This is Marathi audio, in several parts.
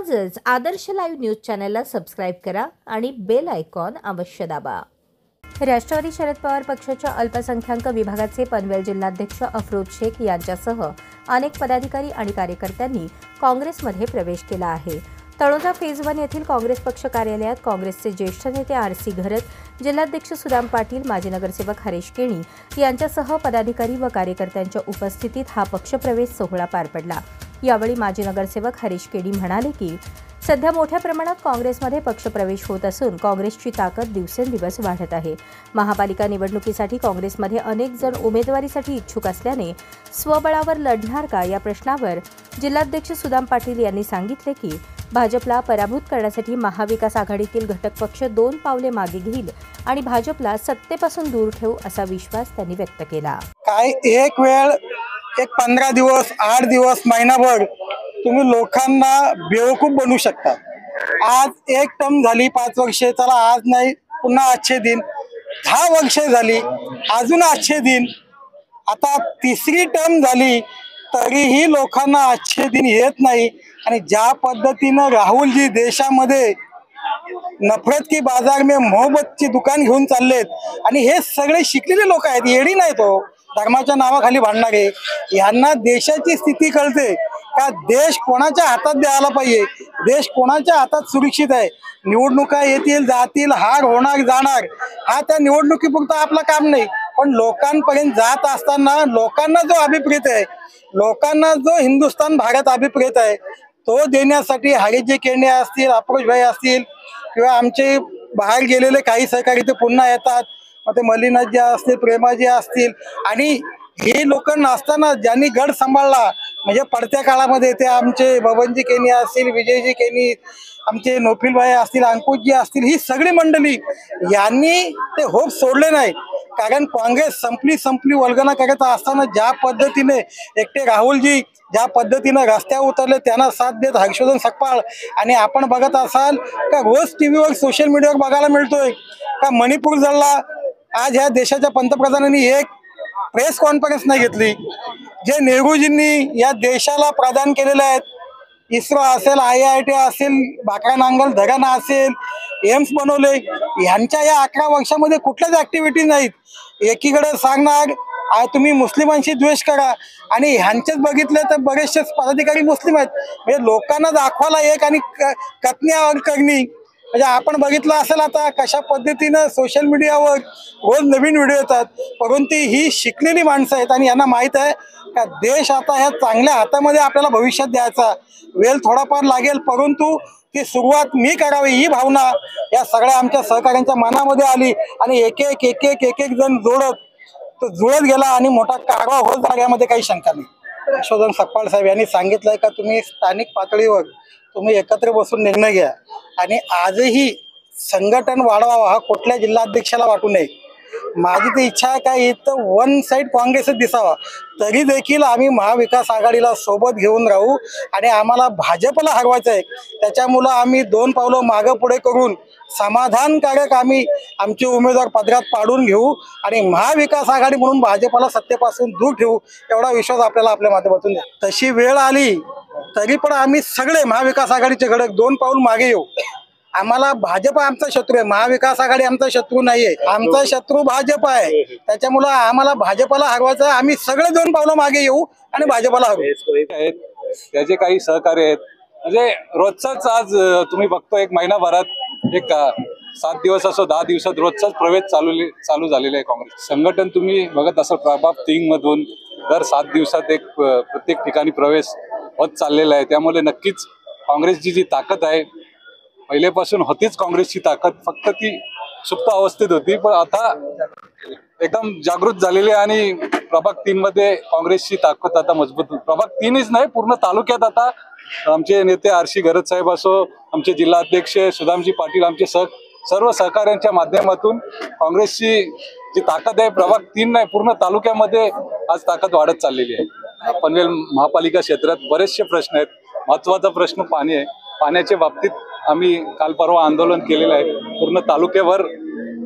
आजच आदर्श लाईव्ह न्यूज चॅनलला सबस्क्राईब करा आणि बेल आयकॉन अवश्य दाबा। राष्ट्रवादी शरद पवार पक्षाच्या अल्पसंख्याक विभागाचे पनवेल जिल्हाध्यक्ष अफरोज शेख यांच्यासह अनेक पदाधिकारी आणि कार्यकर्त्यांनी काँग्रेसमध्ये प्रवेश केला आहे। तळोजा फेज 1 येथील काँग्रेस पक्ष कार्यालयात काँग्रेसचे ज्येष्ठ नेते आर.सी. घरत, जिल्हाध्यक्ष सुदाम पाटील, माजी नगरसेवक हरीश केणी यांच्यासह पदाधिकारी व कार्यकर्त्यांच्या उपस्थितीत हा पक्षप्रवेश सोहळा पार पडला। यावेळी माजी नगरसेवक हरीश केणी म्हणाले की सध्या मोठ्या प्रमाणात काँग्रेसमध्ये पक्षप्रवेश होत असून काँग्रेसची ताकद दिवसेंदिवस वाढत आहे। महापालिका निवडणुकीसाठी काँग्रेसमध्ये अनेक जण उमेदवारीसाठी इच्छुक असल्याने स्वबळावर लढणार का या प्रश्नावर जिल्हाध्यक्ष सुदाम पाटील यांनी सांगितले की भाजपला पराभूत करण्यासाठी महाविकास आघाडीतील घटक पक्ष 2 पावले मागे घेईल आणि भाजपला सत्तेपासून दूर ठेवू असा विश्वास त्यांनी व्यक्त केला। काय एक वेळ, एक 15 दिवस, 8 दिवस, महिनाभर तुम्ही लोकांना बेवकूफ बनवू शकता। आज एक टर्म झाली 5 वर्षे, चला आज नाही पुन्हा आजचे दिन, 10 वर्षे झाली अजून आजचे दिन, आता तिसरी टर्म झाली तरीही लोकांना आजचे दिन येत नाही। आणि ज्या पद्धतीनं राहुलजी देशामध्ये नफरत की बाजार में मोहब्बतची दुकान घेऊन चाललेत आणि हे सगळे शिकलेले लोक आहेत, येडी नाही तो धर्माच्या नावाखाली भांडणारे। यांना देशाची स्थिती कळते का देश कोणाच्या हातात द्यायला पाहिजे, देश कोणाच्या हातात सुरक्षित आहे। निवडणुका येतील जातील, हार होणार जाणार, हा त्या निवडणुकीपुरता आपलं काम नाही, पण लोकांपर्यंत जात असताना लोकांना जो अभिप्रेत आहे, लोकांना जो हिंदुस्थान भारत अभिप्रेत आहे तो देण्यासाठी हरीशजी केणी असतील, अफरोज भाई असतील किंवा आमचे बाहेर गेलेले काही सहकारी ते पुन्हा येतात, मग ते मल्लिनाथजी असतील, प्रेमाजी असतील आणि हे लोक नसताना ज्यांनी गड सांभाळला म्हणजे पडत्या काळामध्ये ते आमचे बबनजी केणी असतील, विजयजी केणी, आमचे नोफिलभाई असतील, अंकुशजी असतील, ही सगळी मंडळी यांनी ते होप सोडले नाही। कारण काँग्रेस संपली वल्गना करत असताना ज्या पद्धतीने एकटे राहुलजी ज्या पद्धतीने रस्त्यावर उतरले त्यांना साथ देत हर्षवर्धन सकपाळ, आणि आपण बघत असाल का रोज टीव्हीवर सोशल मीडियावर बघायला मिळतोय का मणिपूर जळला, आज ह्या देशाच्या पंतप्रधानांनी एक प्रेस कॉन्फरन्स नाही घेतली। जे नेहरूजींनी या देशाला प्रदान केलेले आहेत, इस्रो असेल, IIT असेल, बाकरा नांगल धरण असेल, एम्स बनवले, ह्यांच्या या 11 वर्षामध्ये कुठल्याच ऍक्टिव्हिटी नाहीत। एकीकडे सांगणार तुम्ही मुस्लिमांशी द्वेष करा आणि ह्यांचेच बघितले तर बरेचसे पदाधिकारी मुस्लिम आहेत, म्हणजे लोकांना दाखवायला एक आणि कथण्यावर करणी। म्हणजे आपण बघितलं असेल आता कशा पद्धतीनं सोशल मीडियावर रोज नवीन व्हिडिओ येतात, परंतु ही शिकलेली माणसं आहेत आणि यांना माहीत आहे का देश आता ह्या चांगल्या हातामध्ये आपल्याला भविष्यात द्यायचा, वेळ थोडाफार लागेल परंतु ती सुरुवात मी करावी ही भावना या सगळ्या आमच्या सहकाऱ्यांच्या मनामध्ये आली आणि एक एक जण जुळत गेला आणि मोठा कारभार होत झाला, यामध्ये काही शंका नाही। हर्षवर्धन सकपाळ साहेब यांनी सांगितलंय का तुम्ही स्थानिक पातळीवर तुम्ही एकत्र बसून निर्णय घ्या आणि आजही संघटन वाढवावा हा कुठल्या जिल्हाध्यक्षाला वाटू नये। माझी तर इच्छा आहे का इथं वन साइड काँग्रेसच दिसावा, तरी देखील आम्ही महाविकास आघाडीला सोबत घेऊन राहू आणि आम्हाला भाजपला हरवायचं आहे। त्याच्यामुळं आम्ही 2 पावलं मागं पुढे करून समाधानकारक आम्ही आमचे उमेदवार पदरात पाडून घेऊ आणि महाविकास आघाडी म्हणून भाजपला सत्तेपासून दूर ठेवू, एवढा विश्वास आपल्याला आपल्या माध्यमातून द्या। तशी वेळ आली तरी पण आम्ही सगळे महाविकास आघाडीचे घटक 2 पाऊल मागे येऊ। आम्हाला भाजप आमचा शत्रू आहे, महाविकास आघाडी आमचा शत्रू नाहीये, आमचा शत्रू भाजप आहे। त्याच्यामुळे आम्हाला भाजपला हरवायचं आहे, आम्ही सगळे 2 पावलं मागे येऊ आणि भाजपला हरवू। त्याचे काही सहकार्य आहेत, म्हणजे रोजचाच आज तुम्ही बघतो एक महिनाभरात एक 7 दिवस असो 10 दिवसात रोजचाच प्रवेश चालू झालेला आहे काँग्रेस संघटन। तुम्ही बघत असाल प्रभाग 3 मधून दर 7 दिवसात एक प्रत्येक ठिकाणी प्रवेश होत चाललेला आहे। त्यामुळे नक्कीच काँग्रेसची जी ताकद आहे पहिलेपासून होतीच, काँग्रेसची ताकद फक्त ती सुप्त अवस्थेत होती, पण आता एकदम जागृत झालेली आहे आणि प्रभाग 3 मध्ये काँग्रेसची ताकद आता मजबूत होती। प्रभाग 3च नाही पूर्ण तालुक्यात आता आमचे नेते आर.सी. घरत साहेब असो, आमचे जिल्हाध्यक्ष सुदामजी पाटील, आमचे सर्व सहकाऱ्यांच्या माध्यमातून काँग्रेसची जी ताकद आहे प्रभाग 3 नाही पूर्ण तालुक्यामध्ये आज ताकद वाढत चाललेली आहे। पनवेल महापालिका क्षेत्रात बरेचसे प्रश्न आहेत, महत्वाचा प्रश्न पाणी आहे। पाण्याच्या बाबतीत आम्ही काल परवा आंदोलन केलेलं आहे, पूर्ण तालुक्याभर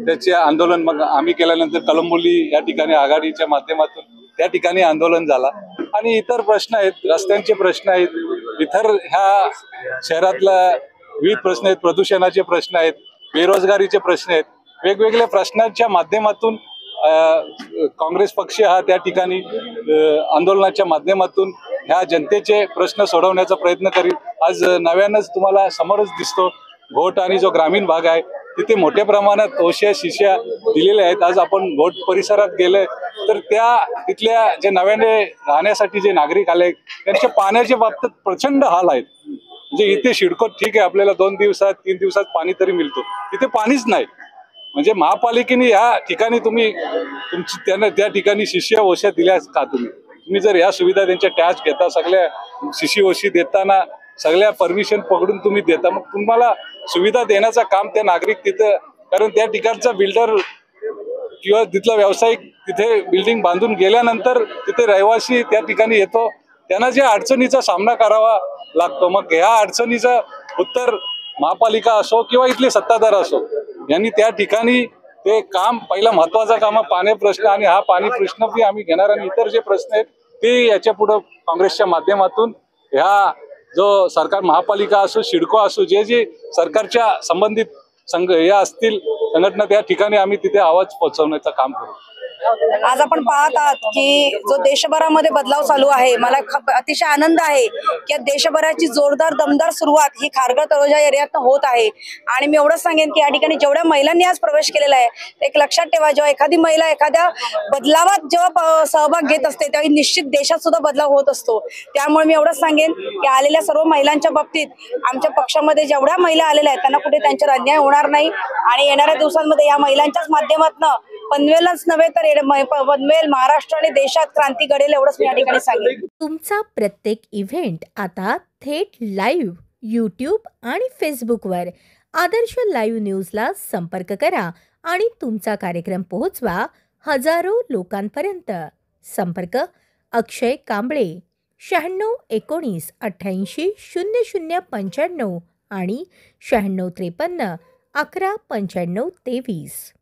त्याचे आंदोलन मग आम्ही केल्यानंतर कळंबोली या ठिकाणी आघाडीच्या माध्यमातून त्या ठिकाणी आंदोलन झाला आणि इतर प्रश्न आहेत, रस्त्यांचे प्रश्न आहेत, इतर ह्या शहरातला विविध प्रश्न आहेत, प्रदूषणाचे प्रश्न आहेत, बेरोजगारीचे प्रश्न आहेत, वेगवेगळ्या प्रश्नांच्या माध्यमातून काँग्रेस पक्ष हा त्या ठिकाणी आंदोलनाच्या माध्यमातून ह्या जनतेचे प्रश्न सोडवण्याचा प्रयत्न करील. आज नव्यानंच तुम्हाला समोरच दिसतो घोट आणि जो ग्रामीण भाग आहे तिथे मोठ्या प्रमाणात ओश्या शिश्या दिलेल्या आहेत. आज आपण घोट परिसरात गेले तर तिथल्या जे नव्याने राहण्यासाठी जे नागरिक आले त्यांच्या पाण्याच्या बाबतीत प्रचंड हाल आहेत. म्हणजे इथे शिडको ठीक आहे, आपल्याला 2 दिवसात 3 दिवसात पाणी तरी मिळतो, तिथे पाणीच नाही. म्हणजे महापालिकेने या ठिकाणी त्यांना त्या ठिकाणी शिष्य ओश्या दिल्या का? तुम्ही जर या सुविधा त्यांच्या टॅच घेता, सगळ्या शिशी ओशी देताना सगळ्या परमिशन पकडून तुम्ही देता, मग तुम्हाला सुविधा देण्याचं काम त्या नागरिक तिथं, कारण त्या ठिकाणचा बिल्डर किंवा तिथला व्यावसायिक तिथे बिल्डिंग बांधून गेल्यानंतर तिथे रहिवासी त्या ठिकाणी येतो, त्यांना ज्या अडचणीचा सामना करावा लागतो. मग ह्या अडचणीचं उत्तर महापालिका असो किंवा इथले सत्ताधार असो यांनी त्या ठिकाणी ते काम, पहिला महत्वाचा काम पाणी प्रश्न, आणि हा पाणी प्रश्न बी आम्ही घेणार, आणि इतर जे प्रश्न आहेत ते याच्या पुढे काँग्रेसच्या माध्यमातून ह्या जो सरकार, महापालिका असो, सिडको असो, जे सरकारच्या संबंधित या असतील संघटना, त्या ठिकाणी आम्ही तिथे आवाज पोहोचवण्याचं काम करू. आज आपण पाहत आहात की जो देशभरामध्ये बदलाव चालू आहे, मला अतिशय आनंद आहे की देशभराची जोरदार दमदार सुरुवात ही खारघर तळोजा एरियात होत आहे. आणि मी एवढंच सांगेन की या ठिकाणी जेवढ्या महिलांनी आज प्रवेश केलेला आहे, एक लक्षात ठेवा, जेव्हा एखादी महिला एखाद्या बदलावात जेव्हा सहभाग घेत असते तेव्हा निश्चित देशात सुद्धा बदलाव होत असतो. त्यामुळे मी एवढंच सांगेन की आलेल्या सर्व महिलांच्या बाबतीत आमच्या पक्षामध्ये जेवढ्या महिला आलेल्या आहेत त्यांना कुठे त्यांच्यावर अन्याय होणार नाही, आणि येणाऱ्या दिवसांमध्ये या महिलांच्याच माध्यमातून पनवेलच नव्हे तर पनवेल, महाराष्ट्र आणि देशात क्रांती घडेल, एवढंच मी या ठिकाणी सांगेन. तुमचा प्रत्येक इव्हेंट आता थेट लाईव्ह यूट्यूब आणि फेसबुकवर आदर्श लाईव्ह न्यूजला संपर्क करा आणि तुमचा कार्यक्रम पोहोचवा हजारो लोकांपर्यंत. संपर्क अक्षय कांबळे 96 19 88 00 95 आणि 96 53 11 95 23.